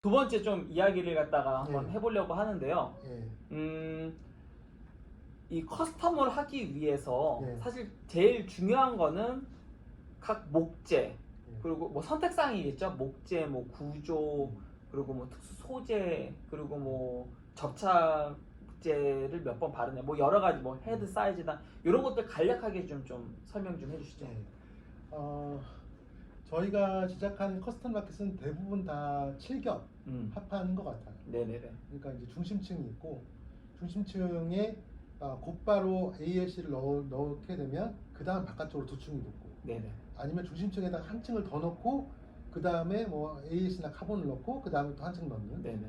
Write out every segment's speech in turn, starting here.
두 번째 좀 이야기를 갖다가 한번 예. 해보려고 하는데요. 예. 이 커스텀을 하기 위해서 예. 사실 제일 중요한 거는 각 목재, 예. 그리고 뭐 선택사항이겠죠. 목재, 뭐 구조, 그리고 뭐 특수 소재, 그리고 뭐 접착제를 몇 번 바르냐, 뭐 여러 가지 뭐 헤드 사이즈나 이런 것들 간략하게 좀 설명 좀 해주시죠. 예. 저희가 제작한 커스텀 마켓은 대부분 다 7겹 합하는 것 같아요. 네네네. 그러니까 이제 중심층이 있고 중심층에 곧바로 ALC를 넣게 되면 그 다음 바깥쪽으로 두 층이 붙고, 네네. 아니면 중심층에다가 한 층을 더 넣고 그 다음에 뭐 ALC나 카본을 넣고 그 다음에 또 한 층 넣는 네네.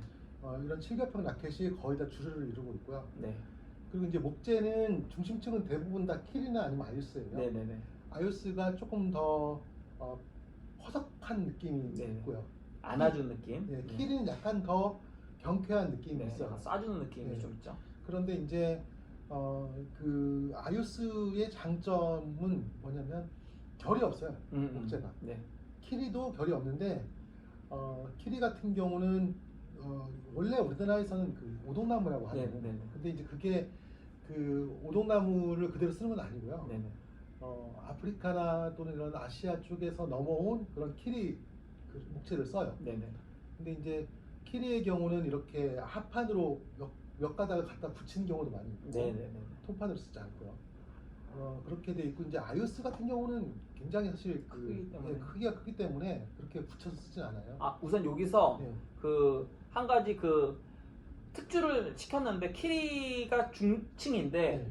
이런 7겹형 라켓이 거의 다 주류를 이루고 있고요. 네. 그리고 이제 목재는 중심층은 대부분 다 킬이나 아니면 아유스예요. 네네네. 아유스가 조금 더 허석한 느낌이 네네. 있고요. 안아준 느낌. 예, 킬은 약간 더 경쾌한 느낌이 네, 있어요. 쏴주는 느낌이 네. 좀 있죠. 그런데 이제 그 아유스의 장점은 뭐냐면 결이 없어요. 목재가. 네. 키리도 결이 없는데 키리 같은 경우는 원래 우리나라에서는 그 오동나무라고 하죠. 네네. 근데 이제 그게 그 오동나무를 그대로 쓰는 건 아니고요. 네네. 아프리카나 또는 이런 아시아 쪽에서 넘어온 그런 키리 그 목재를 써요. 네네. 근데 이제 키리의 경우는 이렇게 합판으로 몇 가닥을 갖다 붙이는 경우도 많이 있고, 네네네. 통판으로 쓰지 않고요. 그렇게 돼 있고, 이제 아이오스 같은 경우는 굉장히 사실 크기가 크기 때문에 그렇게 붙여서 쓰진 않아요. 우선 여기서 예. 그 한 가지 그 특주를 시켰는데 키리가 중층인데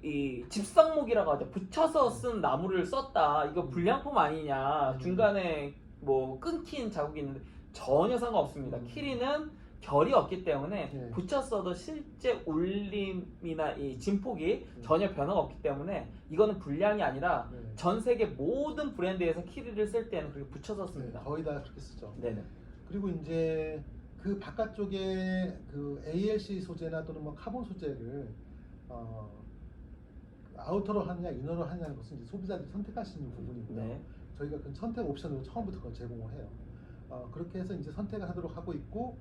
이 집성목이라고 하죠. 붙여서 쓴 나무를 썼다. 이거 불량품 아니냐. 중간에 뭐 끊긴 자국이 있는데 전혀 상관없습니다. 키리는 결이 없기 때문에 붙였어도 실제 울림이나 이 진폭이 전혀 변화가 없기 때문에 이거는 불량이 아니라 전 세계 모든 브랜드에서 키리를 쓸 때는 그렇게 붙여서 씁니다. 거의 다 그렇게 쓰죠. 네네. 그리고 이제 그 바깥쪽에 그 ALC 소재나 또는 뭐 카본 소재를 아우터로 하느냐 이너로 하느냐는 것은 이제 소비자들이 선택할 수 있는 부분이고요. 네. 저희가 그 선택 옵션으로 처음부터 그걸 제공을 해요. 그렇게 해서 이제 선택을 하도록 하고 있고,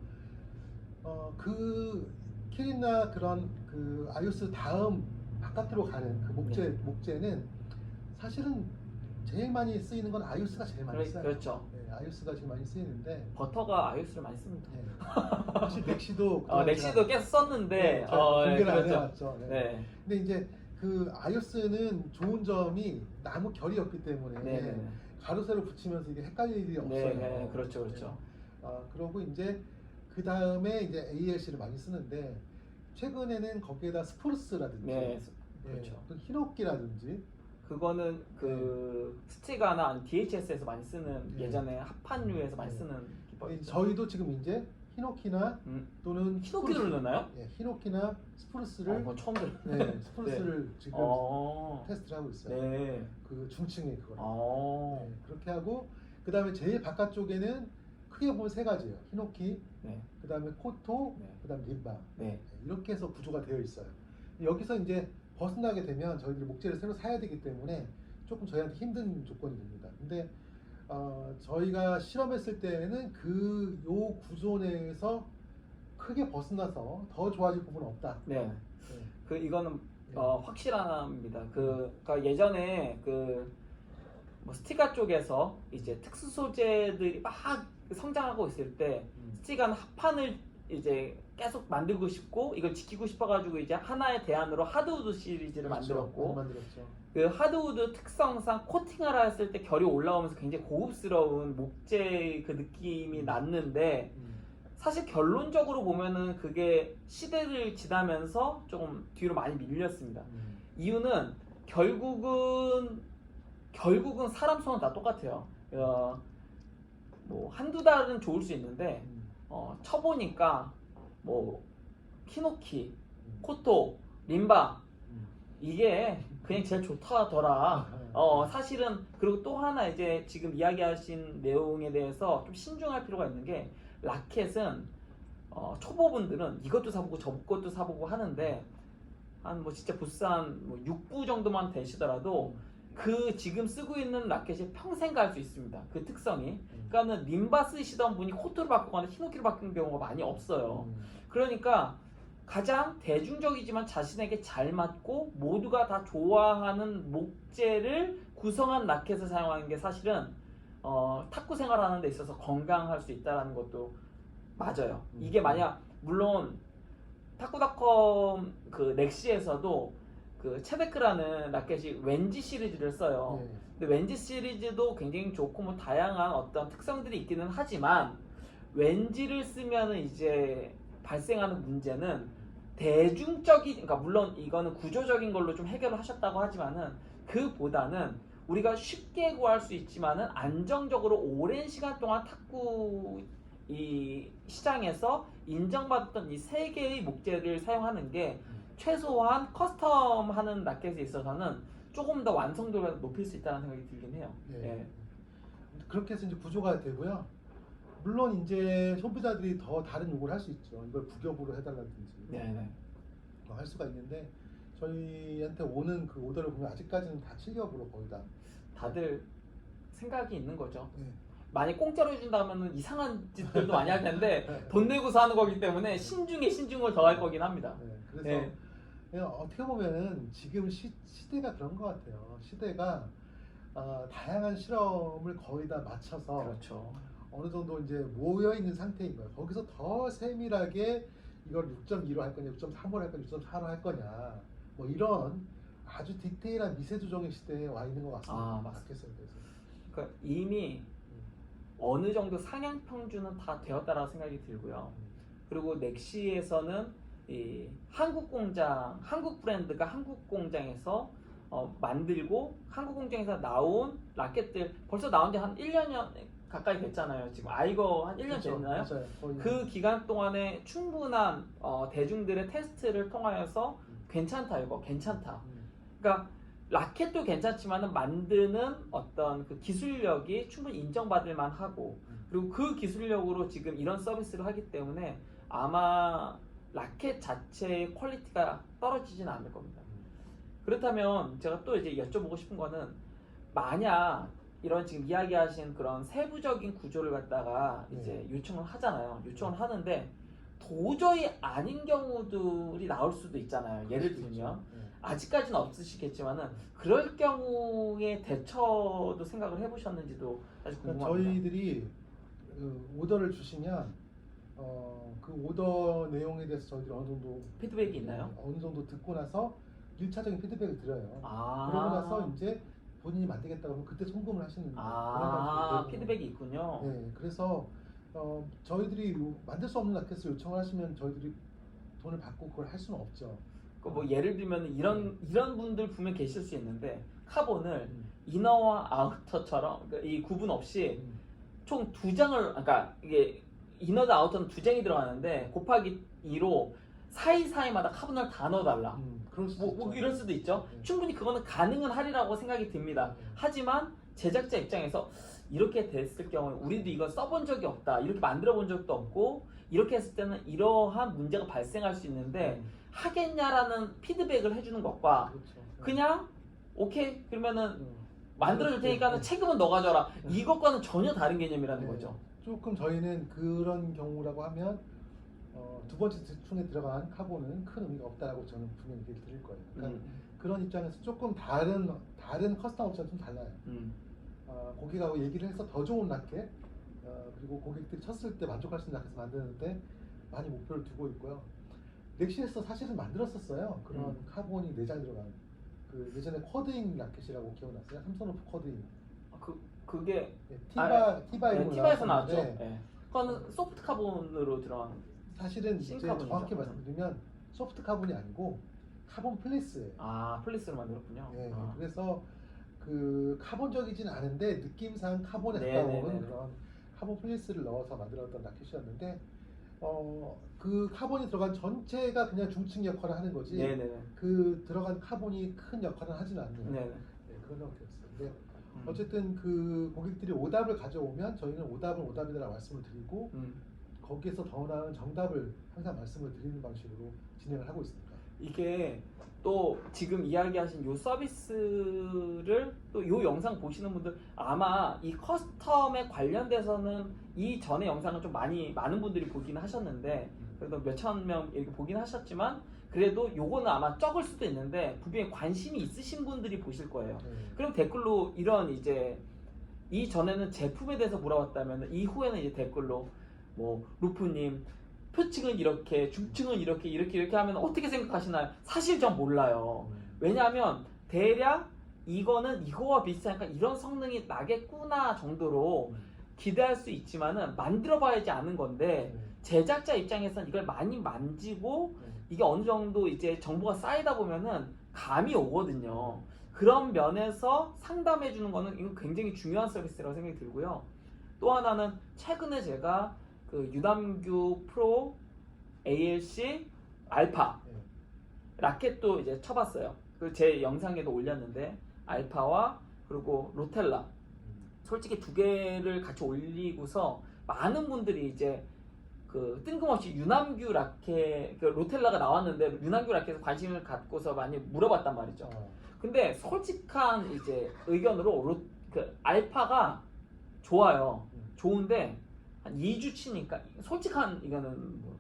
그 키리나 그런 그 아이오스 다음 바깥으로 가는 그 목재는 사실은 제일 많이 쓰이는 건 아이오스가 제일 많이 써요. 그렇죠. 네, 아이오스가 제일 많이 쓰이는데 버터가 아이오스를 많이 씁니다. 네. 사실 넥시도 넥시도 계속 썼는데 공개를 안 그렇죠. 해왔죠. 네. 네. 근데 이제 그 아이오스는 좋은 점이 나무 결이었기 때문에 가로 세로 붙이면서 이게 헷갈릴 일이 없어요. 네, 그렇죠. 그러고 이제 그 다음에 이제 ALC를 많이 쓰는데, 최근에는 거기에다 스포르스라든지, 그렇죠. 또 히노키라든지, 그거는 그 스티가나 아니면 DHS에서 많이 쓰는 예전에 합판류에서 많이 쓰는 기법이죠. 저희도 지금 이제 히노키나 또는 히노키를 넣나요? 히노키나 스프루스를 그건 처음 들어요. 스프루스를 지금 테스트를 하고 있어요. 네. 그 중층에 그걸. 그렇게 하고, 그 다음에 제일 바깥쪽에는 크게 보면 세 가지예요. 히노키, 그 다음에 코토, 그 다음에 림바. 이렇게 해서 구조가 되어 있어요. 여기서 이제 벗어나게 되면 저희들이 목재를 새로 사야 되기 때문에 조금 저희한테 힘든 조건이 됩니다. 근데 저희가 실험했을 때는 요 구조 내에서 크게 벗어나서 더 좋아질 부분은 없다. 그 이거는 확실합니다. 그러니까 예전에 뭐 스티가 쪽에서 이제 특수 소재들이 막 성장하고 있을 때 스티가는 합판을 이제 계속 만들고 싶고 이걸 지키고 싶어가지고 이제 하나의 대안으로 하드우드 시리즈를 만들었고, 그 하드우드 특성상 코팅을 했을 때 결이 올라오면서 굉장히 고급스러운 목재 그 느낌이 났는데, 사실 결론적으로 보면은 그게 시대를 지나면서 조금 뒤로 많이 밀렸습니다. 이유는 결국은 사람 손은 다 똑같아요. 뭐 한두 달은 좋을 수 있는데 쳐보니까 뭐 히노키, 코토, 림바 이게 그냥 제일 좋다더라. 사실은. 그리고 또 하나 이제 지금 이야기하신 내용에 대해서 좀 신중할 필요가 있는 게, 라켓은 초보분들은 이것도 사보고 저것도 사보고 하는데 한 뭐 진짜 부산 뭐 6부 정도만 되시더라도 그 지금 쓰고 있는 라켓이 평생 갈 수 있습니다. 그 특성이. 그러니까는 림바 쓰시던 분이 코토를 바꾸거나 히노키를 바꾼 경우가 많이 없어요. 그러니까 가장 대중적이지만 자신에게 잘 맞고 모두가 다 좋아하는 목재를 구성한 라켓을 사용하는 게 사실은 탁구 생활하는 데 있어서 건강할 수 있다는 것도 맞아요. 이게 만약 물론 탁구닷컴 그 넥시에서도 그 체베크라는 라켓이 왠지 시리즈를 써요. 근데 왠지 시리즈도 굉장히 좋고 뭐 다양한 어떤 특성들이 있기는 하지만 왠지를 쓰면은 이제 발생하는 문제는 대중적인, 그러니까 물론 이거는 구조적인 걸로 좀 해결을 하셨다고 하지만은 그보다는 우리가 쉽게 구할 수 있지만은 안정적으로 오랜 시간 동안 탁구 이 시장에서 인정받았던 이 세 개의 목재를 사용하는 게 최소한 커스텀하는 라켓에 있어서는 조금 더 완성도를 높일 수 있다는 생각이 들긴 해요. 예. 그렇게 해서 이제 구조가 되고요. 물론 이제 소비자들이 더 다른 요구를 할 수 있죠. 이걸 구겹으로 해달라든지 할 수가 있는데 저희한테 오는 그 오더를 보면 아직까지는 다 7겹으로 거의 다들 생각이 있는 거죠. 많이 공짜로 해준다면 이상한 짓들도 많이 할 텐데 돈 내고서 하는 거기 때문에 신중에 신중을 더할 거긴 합니다. 그래서 어떻게 보면은 지금 시대가 그런 것 같아요. 시대가 다양한 실험을 거의 다 맞춰서 그렇죠. 어느 정도 이제 모여 있는 상태인 거예요. 거기서 더 세밀하게 이걸 6.2로 할 거냐, 6.3으로 할 거냐, 6.4로 할 거냐, 뭐 이런 아주 디테일한 미세 조정의 시대에 와 있는 것 같습니다. 맞겠어요. 그러니까 이미 어느 정도 상향 평준은 다 되었다라고 생각이 들고요. 그리고 넥시에서는 이 한국 공장, 한국 브랜드가 한국 공장에서 만들고 한국 공장에서 나온 라켓들 벌써 나온 지 한 1년 가까이 됐잖아요. 지금 아이거 한 1년 그렇죠. 됐나요? 맞아요. 그 기간 동안에 충분한 대중들의 테스트를 통하여서 괜찮다 이거 괜찮다. 그러니까 라켓도 괜찮지만은 만드는 어떤 그 기술력이 충분히 인정받을 만하고 그리고 그 기술력으로 지금 이런 서비스를 하기 때문에 아마 라켓 자체의 퀄리티가 떨어지진 않을 겁니다. 그렇다면 제가 또 이제 여쭤보고 싶은 거는 만약 이런 지금 이야기하신 그런 세부적인 구조를 갖다가 이제 요청을 하잖아요. 요청을 하는데 도저히 아닌 경우들이 나올 수도 있잖아요. 예를 들면 아직까지는 없으시겠지만은 그럴 경우에 대처도 생각을 해보셨는지도 사실 궁금합니다. 저희들이 오더를 주시면 그 오더 내용에 대해서 저희들이 어느 정도 피드백이 있나요? 어느 정도 듣고 나서 1차적인 피드백을 드려요. 그러고 나서 이제 본인이 만들겠다고 하면 그때 송금을 하시는 피드백이 있군요. 그래서 저희들이 만들 수 없는 라켓을 요청을 하시면 저희들이 돈을 받고 그걸 할 수는 없죠. 뭐 예를 들면 이런 분들 분명 계실 수 있는데 카본을 이너와 아우터처럼 이 구분 없이 총 2장을, 그러니까 이게 이너도 아우터는 2장이 들어가는데 곱하기 2로 사이사이마다 카본을 다 넣어달라. 뭐 이럴 수도 있죠. 충분히 그거는 가능은 하리라고 생각이 듭니다. 하지만 제작자 입장에서 이렇게 됐을 경우에 우리도 이거 써본 적이 없다, 이렇게 만들어 본 적도 없고 이렇게 했을 때는 이러한 문제가 발생할 수 있는데 하겠냐라는 피드백을 해주는 것과 그냥 오케이 그러면은 만들어줄 테니까는 책임은 너가 져라, 이것과는 전혀 다른 개념이라는 거죠. 조금 저희는 그런 경우라고 하면 두 번째 대충에 들어간 카본은 큰 의미가 없다라고 저는 분명히 얘기를 드릴 거예요. 그러니까 그런 입장에서 조금 다른 커스텀 업체와 좀 달라요. 고객하고 얘기를 해서 더 좋은 라켓, 그리고 고객들이 쳤을 때 만족할 수 있는 라켓을 만드는데 많이 목표를 두고 있고요. 넥시에서 사실은 만들었었어요. 그런 카본이 4장 들어간 그 예전에 쿼드잉 라켓이라고 기억나세요? 삼성로프 쿼드잉. 그게 티바에서 나왔죠. 그거는 소프트 카본으로 들어간. 사실은 이제 정확히 말씀드리면 소프트 카본이 아니고 카본 플리스예요. 플리스로 만들었군요. 그래서 그 카본적이진 않은데 느낌상 카본에 가까운 그런 카본 플리스를 넣어서 만들었던 라켓이었는데 그 카본이 들어간 전체가 그냥 중층 역할을 하는 거지 그 들어간 카본이 큰 역할을 하진 않네요. 그런 형태였어요. 근데 어쨌든 그 고객들이 오답을 가져오면 저희는 오답은 오답이라고 말씀을 드리고 거기에서 더 나은 정답을 항상 말씀을 드리는 방식으로 진행을 하고 있습니다. 이게 또 지금 이야기하신 요 서비스를 또 요 영상 보시는 분들 아마 이 커스텀에 관련돼서는 이 전에 영상을 좀 많은 분들이 보긴 하셨는데 그래도 몇천 명 이렇게 보긴 하셨지만 그래도 요거는 아마 적을 수도 있는데 분명히 관심이 있으신 분들이 보실 거예요. 그럼 댓글로 이런 이제 이전에는 제품에 대해서 물어봤다면 이후에는 이제 댓글로 뭐 루프님 표층은 이렇게 중층은 이렇게 하면 어떻게 생각하시나요? 사실 전 몰라요. 왜냐하면 대략 이거는 이거와 비슷하니까 이런 성능이 나겠구나 정도로 기대할 수 있지만은 만들어 봐야지 아는 건데 제작자 입장에서는 이걸 많이 만지고 이게 어느 정도 이제 정보가 쌓이다 보면은 감이 오거든요. 그런 면에서 상담해 주는 거는 이거 굉장히 중요한 서비스라고 생각이 들고요. 또 하나는 최근에 제가 그 유담규 프로 ALC 알파 라켓도 이제 쳐봤어요. 그 제 영상에도 올렸는데 알파와 그리고 로텔라 솔직히 두 개를 같이 올리고서 많은 분들이 이제 그 뜬금없이 유남규 라켓 그 로텔라가 나왔는데 유남규 라켓에 관심을 갖고서 많이 물어봤단 말이죠. 근데 솔직한 이제 의견으로 그 알파가 좋아요. 좋은데 한 2주 치니까 솔직한 이거는 뭐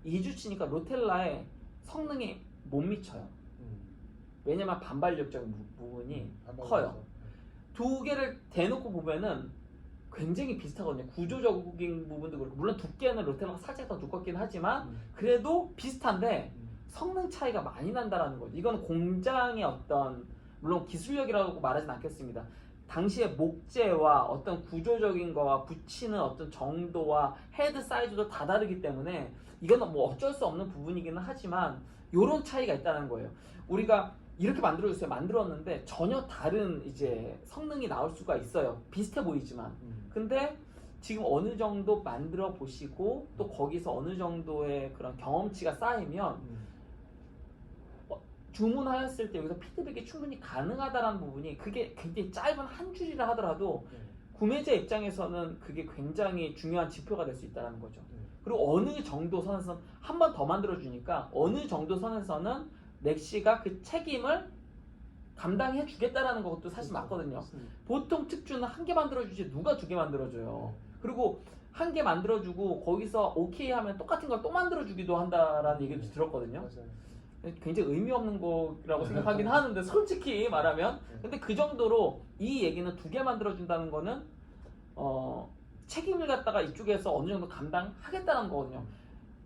2주 치니까 로텔라의 성능이 못 미쳐요. 왜냐면 반발력적인 부분이 커요. 두 개를 대놓고 보면은 굉장히 비슷하거든요. 구조적인 부분도 그렇고 물론 두께는 로텔라가 살짝 더 두껍긴 하지만 그래도 비슷한데 성능 차이가 많이 난다라는 거죠. 이건 공장의 어떤 물론 기술력이라고 말하진 않겠습니다. 당시의 목재와 어떤 구조적인 거와 붙이는 어떤 정도와 헤드 사이즈도 다 다르기 때문에 이거는 뭐 어쩔 수 없는 부분이기는 하지만 요런 차이가 있다는 거예요. 우리가 이렇게 만들어줬어요. 만들었는데 전혀 다른 이제 성능이 나올 수가 있어요. 비슷해 보이지만. 근데 지금 어느 정도 만들어 보시고 또 거기서 어느 정도의 그런 경험치가 쌓이면 주문하였을 때 여기서 피드백이 충분히 가능하다는 부분이 그게 굉장히 짧은 한 줄이라 하더라도 구매자 입장에서는 그게 굉장히 중요한 지표가 될 수 있다는 거죠. 그리고 어느 정도 선에서는 한 번 더 만들어 주니까 어느 정도 선에서는 넥시가 그 책임을 감당해 주겠다라는 것도 사실 맞거든요. 보통 특주는 한 개 만들어주지 누가 두 개 만들어줘요. 그리고 한 개 만들어주고 거기서 오케이 하면 똑같은 걸 또 만들어주기도 한다라는 얘기도 들었거든요. 굉장히 의미 없는 거라고 생각하긴 하는데 솔직히 말하면 근데 그 정도로 이 얘기는 두 개 만들어준다는 거는 책임을 갖다가 이쪽에서 어느 정도 감당하겠다는 거거든요.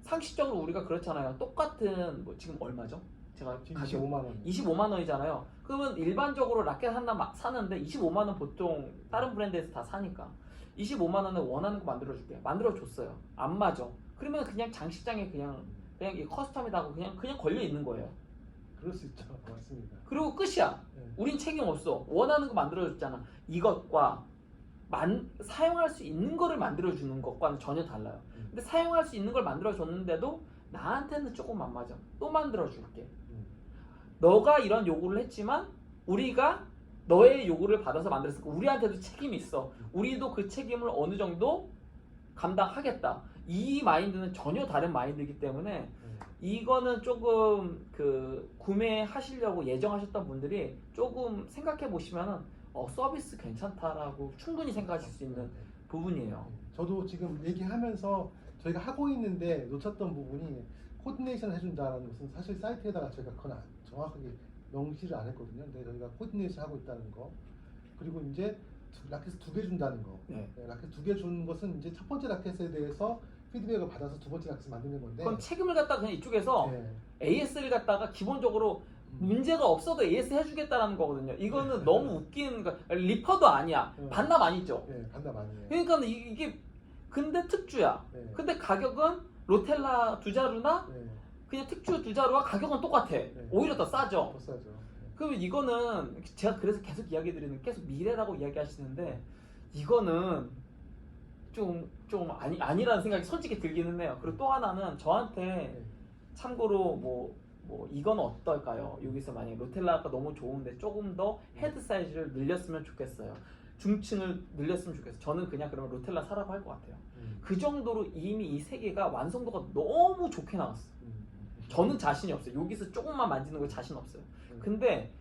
상식적으로 우리가 그렇잖아요. 똑같은 뭐 지금 얼마죠? 제가 25만 원. 25만 원이잖아요. 그러면 일반적으로 라켓 하나 막 사는데 25만 원 보통 다른 브랜드에서 다 사니까 25만 원에 원하는 거 만들어줄게. 만들어줬어요. 안 맞아. 그러면 그냥 장식장에 그냥 이 커스텀이다 하고 그냥 걸려 있는 거예요. 그럴 수 있죠. 맞습니다. 그리고 끝이야. 우린 책임 없어. 원하는 거 만들어줬잖아. 이것과 사용할 수 있는 거를 만들어주는 것과는 전혀 달라요. 근데 사용할 수 있는 걸 만들어줬는데도 나한테는 조금 안 맞아. 또 만들어줄게. 너가 이런 요구를 했지만 우리가 너의 요구를 받아서 만들었으니까 우리한테도 책임이 있어. 우리도 그 책임을 어느 정도 감당하겠다. 이 마인드는 전혀 다른 마인드이기 때문에 이거는 조금 그 구매하시려고 예정하셨던 분들이 조금 생각해 보시면은 서비스 괜찮다라고 충분히 생각하실 수 있는 부분이에요. 저도 지금 얘기하면서 저희가 하고 있는데 놓쳤던 부분이 코디네이션 해준다는 것은 사실 사이트에다가 저희가 그건 정확하게 명시를 안 했거든요. 근데 저희가 코디네이션 하고 있다는 거, 그리고 이제 라켓 2개 준다는 거. 라켓 2개 주는 것은 이제 첫 번째 라켓에 대해서 피드백을 받아서 두 번째 라켓을 만드는 건데. 그럼 책임을 갖다가 그냥 이쪽에서 AS를 갖다가 기본적으로 문제가 없어도 AS 해주겠다라는 거거든요. 이거는 너무 웃기는 거. 리퍼도 아니야. 반납 아니죠. 반납 아니에요. 그러니까 이게 근데 특주야. 근데 가격은 로텔라 두 자루나 그냥 특주 두 자루와 가격은 똑같아. 오히려 더 싸죠. 더 싸죠. 그러면 이거는 제가 그래서 계속 이야기 드리는 계속 미래라고 이야기하시는데 이거는 좀 아니라는 생각이 솔직히 들기는 해요. 그리고 또 하나는 저한테 참고로 뭐 이건 어떨까요? 여기서 만약에 로텔라가 너무 좋은데 조금 더 헤드 사이즈를 늘렸으면 좋겠어요. 중층을 늘렸으면 좋겠어요. 저는 그냥 그러면 로텔라 사라고 할 것 같아요. 그 정도로 이미 이 세 개가 완성도가 너무 좋게 나왔어. 저는 자신이 없어요. 여기서 조금만 만지는 거 자신 없어요. 근데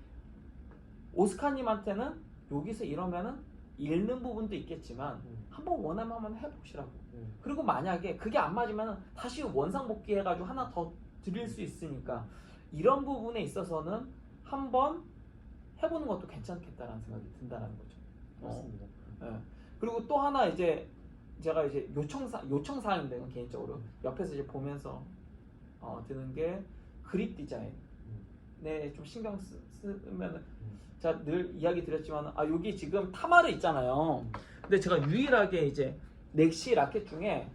오스카님한테는 여기서 이러면은 잃는 부분도 있겠지만 한번 원하면 한번 해보시라고. 그리고 만약에 그게 안 맞으면 다시 원상복귀 해가지고 하나 더 드릴 수 있으니까 이런 부분에 있어서는 한번 해보는 것도 괜찮겠다라는 생각이 든다는 거죠. 맞습니다. 그리고 또 하나 이제 제가 이제 요청사항인데 이건 개인적으로 옆에서 이제 보면서 드는 게 그립 디자인에 좀 신경 쓰면 제가 늘 이야기 드렸지만 여기 지금 타마르 있잖아요. 근데 제가 유일하게 이제 넥시 라켓 중에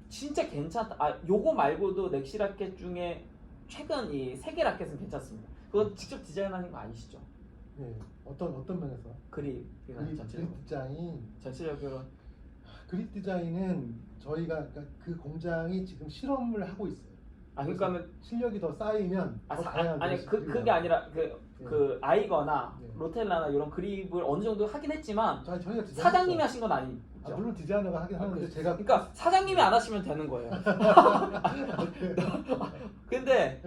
진짜 괜찮다. 요거 말고도 넥시 라켓 중에 최근 이 3개 라켓은 괜찮습니다. 그거 직접 디자인하는 거 아니시죠? 네. 어떤 면에서? 그립 전체적으로. 그립 디자인은 저희가 그 공장이 지금 실험을 하고 있어요. 그러니까는 실력이 더 쌓이면 그게 아니라 그 아이거나 로텔라나 이런 그립을 어느 정도 하긴 했지만 저희가 사장님이 하신 건 아니죠. 물론 디자이너가 하긴 하는데 제가 그러니까 사장님이 안 하시면 되는 거예요. 근데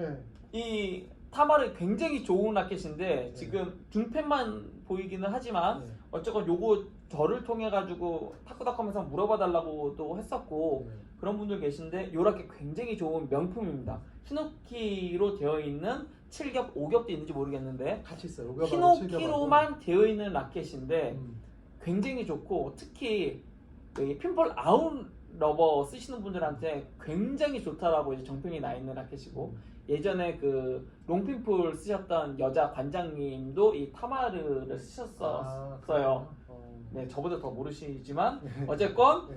이 타마르 굉장히 좋은 라켓인데 지금 딩펜만 보이기는 하지만 어쨌건 요거 저를 통해 가지고 타쿠닷컴에서 물어봐 달라고도 했었고 그런 분들 계신데 요 라켓 굉장히 좋은 명품입니다. 히노키로 되어 있는 7겹, 5겹도 있는지 모르겠는데 같이 있어요. 히노키로만 되어 있는 라켓인데 굉장히 좋고 특히 여기 핀볼 아웃 러버 쓰시는 분들한테 굉장히 좋다라고 이제 정평이 나 있는 라켓이고 예전에 그 롱핀풀 쓰셨던 여자 관장님도 이 타마르를 쓰셨어요. 네, 저보다 더 모르시지만 어쨌건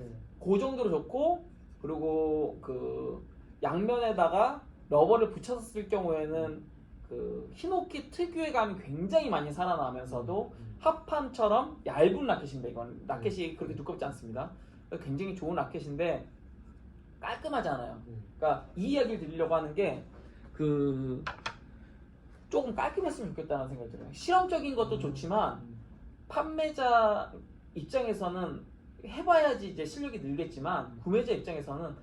그 정도로 좋고 그리고 그 양면에다가 러버를 붙였을 경우에는 그 히노키 특유의 감이 굉장히 많이 살아나면서도 합판처럼 얇은 라켓입니다. 이건 라켓이 그렇게 두껍지 않습니다. 굉장히 좋은 라켓인데 깔끔하잖아요. 그러니까 이 이야기를 드리려고 하는 게 그 조금 깔끔했으면 좋겠다는 생각이 들어요. 실험적인 것도 좋지만 판매자 입장에서는 해봐야지 이제 실력이 늘겠지만 구매자 입장에서는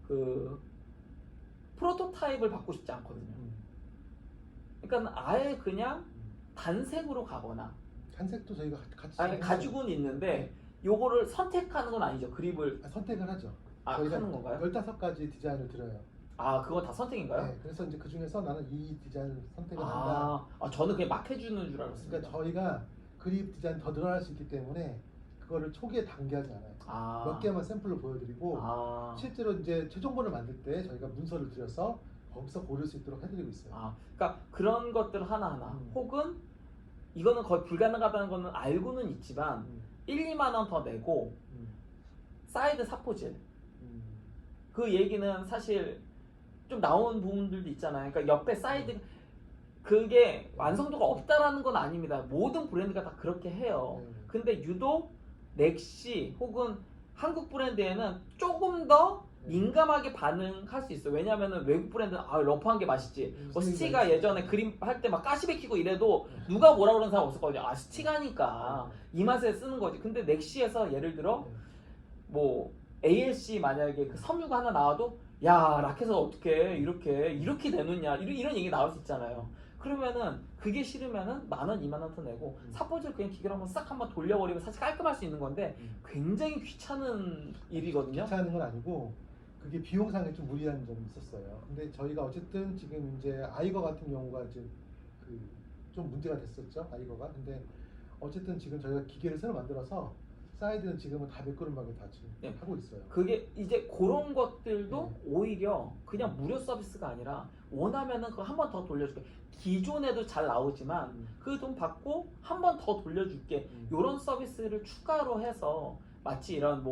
그 프로토타입을 받고 싶지 않거든요. 그러니까 아예 그냥 단색으로 가거나 단색도 저희가 같이 가지고는 있는데 요거를 선택하는 건 아니죠. 그립을 선택을 하죠. 저희가 하는 건가요? 15가지 디자인을 드려요. 그거 다 선택인가요? 네, 그래서 이제 그 중에서 나는 이 디자인을 선택을 한다. 저는 그냥 막 해주는 줄 알았습니다. 그러니까 저희가 그립 디자인 더 늘어날 수 있기 때문에 그거를 초기에 단계하지 않아요. 몇 개만 샘플로 보여드리고 실제로 이제 최종본을 만들 때 저희가 문서를 드려서 거기서 고를 수 있도록 해드리고 있어요. 그러니까 그런 것들 하나하나 혹은 이거는 거의 불가능하다는 거는 알고는 있지만 1, 2만 원 더 내고 사이드 사포질 그 얘기는 사실 좀 나온 부분들도 있잖아요. 그러니까 옆에 사이드 그게 완성도가 없다라는 건 아닙니다. 모든 브랜드가 다 그렇게 해요. 근데 유독 넥시 혹은 한국 브랜드에는 조금 더 민감하게 반응할 수 있어요. 왜냐하면 외국 브랜드는 러프한 게 맛있지. 스티가 예전에 그림 할 때 막 가시 베끼고 이래도 누가 뭐라 그러는 사람 없었거든요. 스티가니까 이 맛에 쓰는 거지. 근데 넥시에서 예를 들어 뭐 ALC 만약에 그 섬유가 하나 나와도 야 라켓을 어떻게 이렇게 내놓냐 이런 얘기 나올 수 있잖아요. 그러면은 그게 싫으면은 10,000원, 20,000원 더 내고 사포질 그냥 기계로 한번 싹 한번 돌려버리면 사실 깔끔할 수 있는 건데 굉장히 귀찮은 일이거든요. 귀찮은 건 아니고 그게 비용상에 좀 무리한 점이 있었어요. 근데 저희가 어쨌든 지금 이제 아이거 같은 경우가 이제 그 좀 문제가 됐었죠. 아이거가. 근데 어쨌든 지금 저희가 기계를 새로 만들어서 사이드는 지금은 다 매끄럼하게 다 지금 하고 있어요. 그게 이제 그런 것들도 오히려 그냥 무료 서비스가 아니라 원하면은 그거 한 번 더 돌려줄게. 기존에도 잘 나오지만 그 돈 받고 한 번 더 돌려줄게. 이런 서비스를 추가로 해서 마치 이런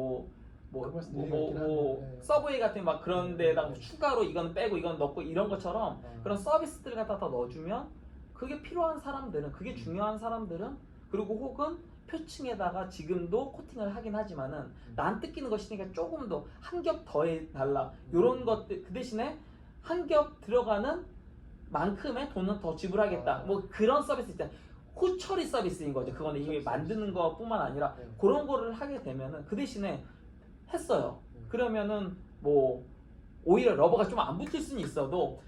서브웨이 같은 막 그런 데다가 추가로 이건 빼고 이건 넣고 이런 것처럼 그런 서비스들 갖다 더 넣어주면 그게 필요한 사람들은 그게 중요한 사람들은 그리고 혹은 표층에다가 지금도 코팅을 하긴 하지만은 난 뜯기는 거 싫으니까 조금 더 한 겹 더 해달라 이런 것들 그 대신에 한 겹 들어가는 만큼의 돈은 더 지불하겠다 뭐 그런 서비스 있잖아요. 후처리 서비스인 거죠. 그거는 이미 만드는 것뿐만 아니라 그런 거를 하게 되면은 그 대신에 했어요. 그러면은 뭐 오히려 러버가 좀 안 붙을 수는 있어도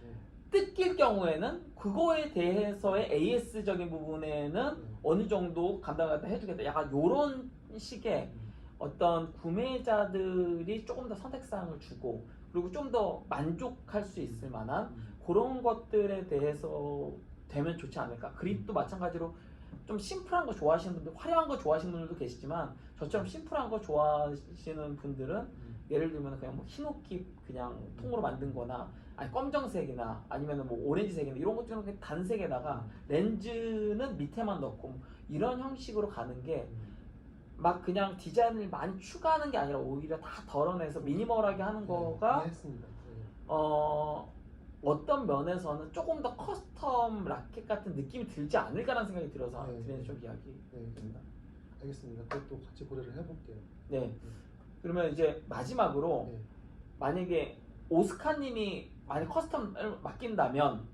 뜯길 경우에는 그거에 대해서의 AS적인 부분에는 어느 정도 감당을 갖다 해주겠다. 약간 요런 식의 어떤 구매자들이 조금 더 선택사항을 주고 그리고 좀 더 만족할 수 있을 만한 그런 것들에 대해서 되면 좋지 않을까. 그립도 마찬가지로 좀 심플한 거 좋아하시는 분들, 화려한 거 좋아하시는 분들도 계시지만 저처럼 심플한 거 좋아하시는 분들은 예를 들면 그냥 뭐 흰옥기 그냥 통으로 만든 거나 아니 검정색이나 아니면 뭐 오렌지색이나 이런 것들은 그냥 단색에다가 렌즈는 밑에만 넣고 이런 형식으로 가는 게 막 그냥 디자인을 많이 추가하는 게 아니라 오히려 다 덜어내서 미니멀하게 하는 거가 어떤 면에서는 조금 더 커스텀 라켓 같은 느낌이 들지 않을까라는 생각이 들어서 드리는 쪽 이야기입니다. 알겠습니다. 그것도 같이 고려를 해볼게요. 네. 그러면 이제 마지막으로 만약에 오스카님이 만약 커스텀을 맡긴다면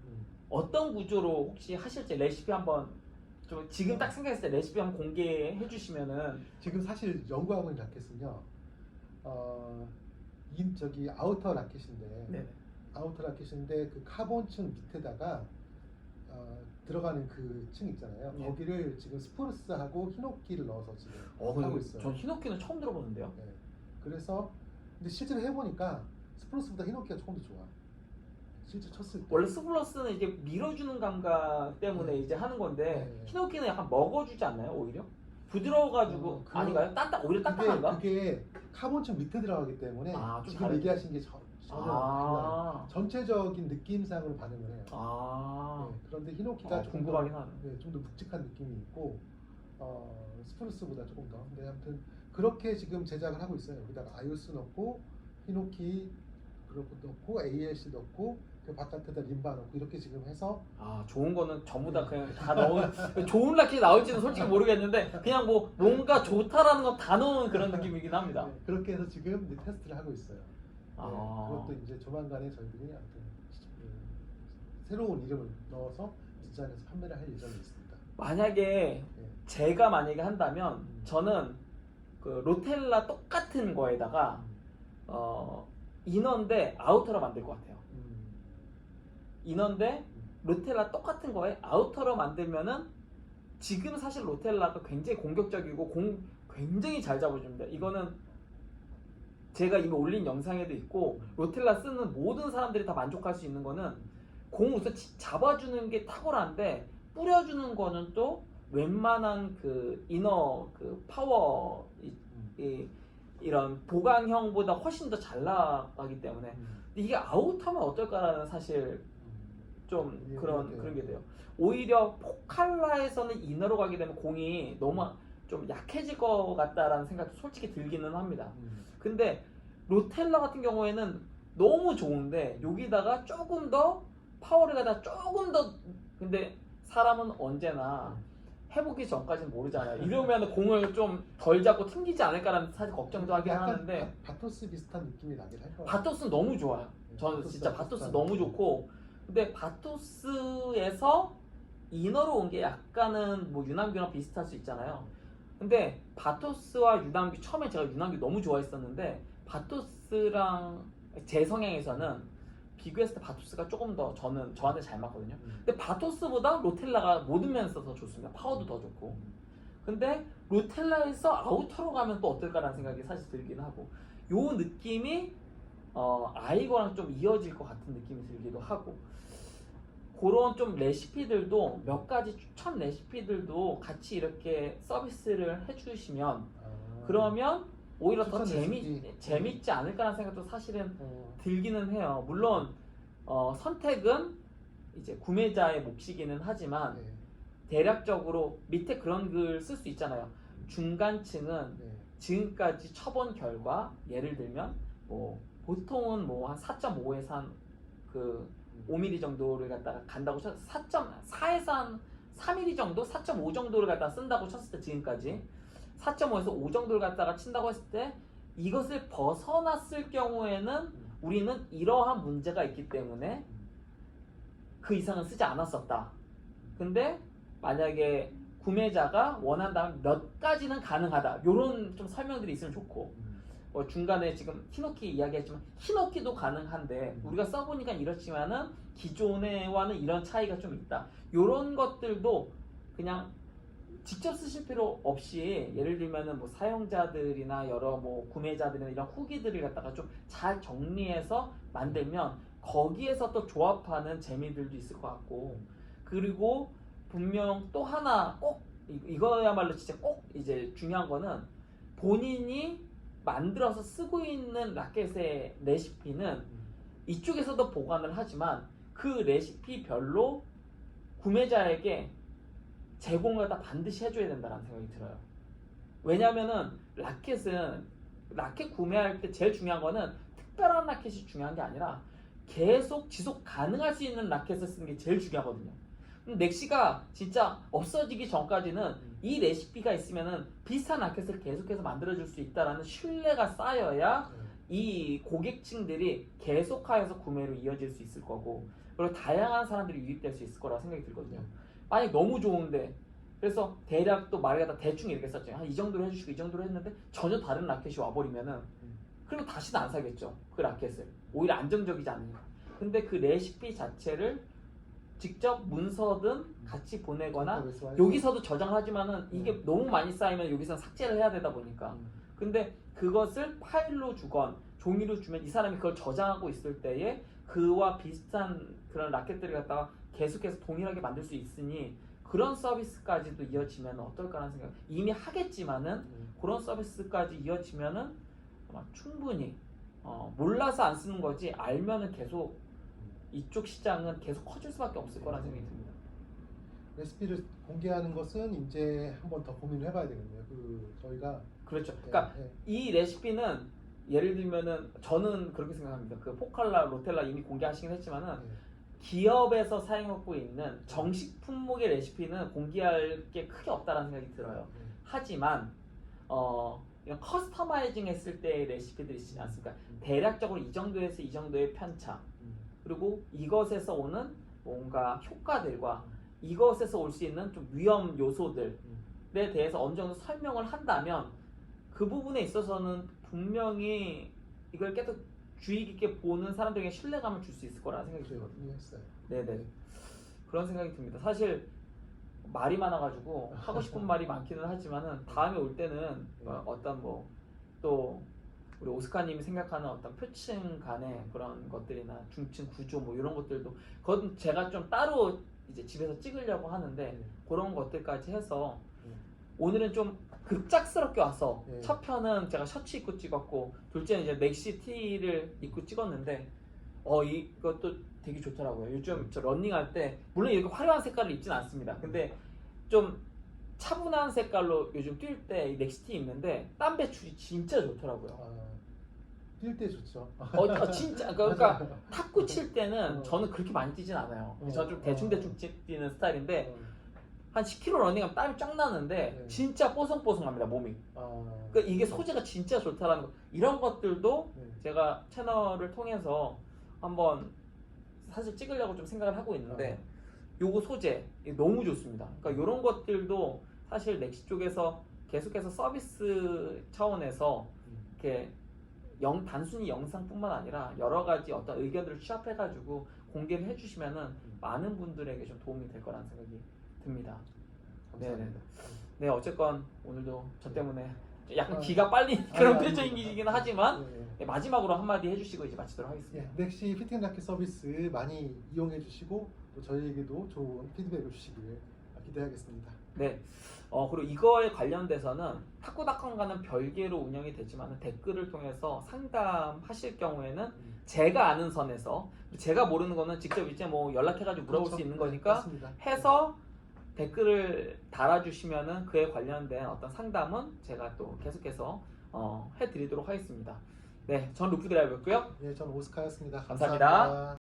어떤 구조로 혹시 하실지 레시피 한번 좀 지금 딱 생각했을 때 레시피 한번 공개해 주시면은. 지금 사실 연구하고 있는 라켓은요. 저기 아우터 라켓인데 네. 아우터 라켓인데 그 카본층 밑에다가 들어가는 그 층 있잖아요. 네. 거기를 지금 스포르스하고 히노키를 넣어서 지금 하고 하고 있어요. 전 히노키는 처음 들어보는데요. 네. 그래서 근데 실제로 해보니까 스포르스보다 히노키가 조금 더 좋아. 실제 쳤을 때. 원래 스플러스는 이제 밀어주는 감각 때문에 이제 하는 건데 히노키는 약간 먹어주지 않나요? 오히려 부드러워가지고 아닌가요? 오히려 딱딱한가? 그게 카본층 밑에 들어가기 때문에 좀 지금 다르죠. 얘기하신 게 전혀 달라요. 전체적인 느낌상으로 반응을 해요. 네, 그런데 히노키가 궁금하긴 하네. 좀 더 묵직한 느낌이 있고 스프루스보다 조금 더. 근데 아무튼 그렇게 지금 제작을 하고 있어요. 여기다가 아이오스 넣고 히노키 그렇고 넣고 ALC 넣고 그 바깥에다 림바 넣고 이렇게 지금 해서 좋은 거는 전부 다 그냥 다 넣은 좋은 라켓이 나올지는 솔직히 모르겠는데 그냥 뭐 뭔가 좋다라는 거 다 넣은 그런 느낌이긴 합니다. 네, 그렇게 해서 지금 이제 테스트를 하고 있어요. 그것도 이제 조만간에 저희들이 아무튼 새로운 이름을 넣어서 디자인해서 판매를 할 예정이 있습니다. 만약에 제가 만약에 한다면 저는 그 로텔라 똑같은 거에다가 이너인데 아우터로 만들 것 같아요. 이너인데 로텔라 똑같은 거에 아우터로 만들면은 지금 사실 로텔라가 굉장히 공격적이고 굉장히 잘 잡아줍니다. 이거는 제가 이미 올린 영상에도 있고 로텔라 쓰는 모든 사람들이 다 만족할 수 있는 거는 공 우선 잡아주는 게 탁월한데 뿌려주는 거는 또 웬만한 그 이너 그 파워 이런 보강형보다 훨씬 더 잘 나가기 때문에 이게 아웃하면 어떨까라는 사실 좀 그런 게 돼요. 오히려 포칼라에서는 이너로 가게 되면 공이 너무 좀 약해질 것 같다라는 생각도 솔직히 들기는 합니다. 근데 로텔라 같은 경우에는 너무 좋은데 여기다가 조금 더 파워를 갖다 조금 더 근데 사람은 언제나 해보기 전까지는 모르잖아요. 이러면 공을 좀 덜 잡고 튕기지 않을까라는 사실 걱정도 하긴 하는데 바토스 비슷한 느낌이 나긴 할 거예요. 바토스는 너무 좋아요. 저는 진짜 바토스 너무 좋고 근데 바토스에서 이너로 온 게 약간은 뭐 유남규랑 비슷할 수 있잖아요. 근데 바토스와 유남규 처음에 제가 유남규 너무 좋아했었는데 바토스랑 제 성향에서는 비교했을 때 바토스가 조금 더 저한테 잘 맞거든요. 근데 바토스보다 로텔라가 모든 면에서 더 좋습니다. 파워도 더 좋고. 근데 로텔라에서 아우터로 가면 또 어떨까라는 생각이 사실 들긴 하고 요 느낌이 아이거랑 좀 이어질 것 같은 느낌이 들기도 하고 그런 좀 레시피들도 몇 가지 추천 레시피들도 같이 이렇게 서비스를 해주시면 그러면 오히려 더 재밌지 않을까라는 생각도 사실은 들기는 해요. 물론 선택은 이제 구매자의 몫이기는 하지만 대략적으로 밑에 그런 글 쓸 수 있잖아요. 중간층은 지금까지 쳐본 결과 예를 들면 뭐 보통은 뭐 한 4.5에서 한 그 5mm 정도를 갖다가 간다고 4.4에서 한 3mm 정도, 4.5 정도를 갖다가 쓴다고 쳤을 때 지금까지 4.5에서 5 정도를 갖다가 친다고 했을 때 이것을 벗어났을 경우에는 우리는 이러한 문제가 있기 때문에 그 이상은 쓰지 않았었다. 근데 만약에 구매자가 원한다면 몇 가지는 가능하다. 요런 좀 설명들이 있으면 좋고 중간에 지금 히노키 이야기했지만 히노키도 가능한데 우리가 써보니까 이렇지만은 기존에와는 이런 차이가 좀 있다. 이런 것들도 그냥 직접 쓰실 필요 없이 예를 들면은 뭐 사용자들이나 여러 뭐 구매자들이나 이런 후기들을 갖다가 좀 잘 정리해서 만들면 거기에서 또 조합하는 재미들도 있을 것 같고, 그리고 분명 또 하나 꼭 이거야말로 진짜 꼭 이제 중요한 거는 본인이 만들어서 쓰고 있는 라켓의 레시피는 이쪽에서도 보관을 하지만 그 레시피별로 구매자에게 제공을 다 반드시 해줘야 된다는 생각이 들어요. 왜냐면은 라켓 구매할 때 제일 중요한 거는 특별한 라켓이 중요한 게 아니라 계속 지속 가능할 수 있는 라켓을 쓰는 게 제일 중요하거든요. 넥시가 진짜 없어지기 전까지는 이 레시피가 있으면은 비슷한 라켓을 계속해서 만들어줄 수 있다라는 신뢰가 쌓여야 이 고객층들이 계속하여서 구매로 이어질 수 있을 거고, 그리고 다양한 사람들이 유입될 수 있을 거라 생각이 들거든요. 만약 너무 좋은데, 그래서 대략 또 말을 갖다 대충 이렇게 썼죠. 한 이 정도로 해주시고 이 정도로 했는데 전혀 다른 라켓이 와버리면은 그리고 다시는 안 사겠죠. 그 라켓을. 오히려 안정적이지 않으니까. 근데 그 레시피 자체를 직접 문서든 같이 보내거나 여기서도 저장하지만은 이게 너무 많이 쌓이면 여기서 삭제를 해야 되다 보니까, 근데 그것을 파일로 주건 종이로 주면 이 사람이 그걸 저장하고 있을 때에 그와 비슷한 그런 라켓들을 갖다가 계속해서 동일하게 만들 수 있으니 그런 서비스까지도 이어지면 어떨까라는 생각. 이미 하겠지만은 그런 서비스까지 이어지면은 아마 충분히 몰라서 안 쓰는 거지 알면은 계속 이쪽 시장은 계속 커질 수밖에 없을 거라는 생각이 듭니다. 레시피를 공개하는 것은 이제 한번 더 고민을 해봐야 되겠네요. 저희가 그렇죠. 그러니까 이 레시피는 예를 들면은 저는 그렇게 생각합니다. 그 포칼라, 로텔라 이미 공개하시긴 했지만은 기업에서 사용하고 있는 정식 품목의 레시피는 공개할 게 크게 없다라는 생각이 들어요. 하지만 이런 커스터마이징 했을 때의 레시피들이 있지 않습니까? 대략적으로 이 정도에서 이 정도의 편차, 그리고 이것에서 오는 뭔가 효과들과 이것에서 올 수 있는 좀 위험 요소들에 대해서 어느 정도 설명을 한다면 그 부분에 있어서는 분명히 이걸 계속 주의 깊게 보는 사람들에게 신뢰감을 줄 수 있을 거라는 생각이 들거든요. 네네. 그런 생각이 듭니다. 사실 말이 많아가지고 하고 싶은 말이 많기는 하지만은 다음에 올 때는 어떤 뭐 또 우리 오스카님이 생각하는 어떤 표층 간의 그런 것들이나 중층 구조 뭐 이런 것들도 그건 제가 좀 따로 이제 집에서 찍으려고 하는데 그런 것들까지 해서 오늘은 좀 급작스럽게 와서 첫 편은 제가 셔츠 입고 찍었고 둘째는 이제 넥시 티를 입고 찍었는데 이것도 되게 좋더라고요. 요즘 저 런닝할 때 물론 이렇게 화려한 색깔을 입진 않습니다. 근데 좀 차분한 색깔로 요즘 뛸 때 넥시 티 입는데 땀 배출이 진짜 좋더라고요. 뛸 때 좋죠. 진짜 그러니까 탁구 칠 때는 저는 그렇게 많이 뛰진 않아요. 저는 좀 대충 뛰는 스타일인데 한 10km 러닝하면 땀이 쫙 나는데 진짜 뽀송뽀송합니다, 몸이. 그러니까 이게 소재가 진짜 좋다라는 거. 이런 것들도 제가 채널을 통해서 한번 사실 찍으려고 좀 생각을 하고 있는데 요거 소재 너무 좋습니다. 그러니까 이런 것들도 사실 넥시 쪽에서 계속해서 서비스 차원에서 이렇게 단순히 영상뿐만 아니라 여러 가지 어떤 의견들을 취합해가지고 공개를 해주시면은 많은 분들에게 좀 도움이 될 거라는 생각이 듭니다. 네네. 네, 어쨌건 오늘도 저 때문에 약간 기가 빨린 그런 표정이긴 하지만 마지막으로 한마디 해주시고 이제 마치도록 하겠습니다. 넥시 피팅 라켓 서비스 많이 이용해 주시고 또 저희에게도 좋은 피드백을 주시길 기대하겠습니다. 네. 그리고 이거에 관련돼서는 탁구닷컴과는 별개로 운영이 되지만 댓글을 통해서 상담하실 경우에는 제가 아는 선에서 제가 모르는 거는 직접 이제 뭐 연락해가지고 물어볼 수 있는 거니까 해서 댓글을 달아주시면은 그에 관련된 어떤 상담은 제가 또 계속해서 해드리도록 하겠습니다. 네, 전 루프 드라이버였고요. 네, 전 오스카였습니다. 감사합니다.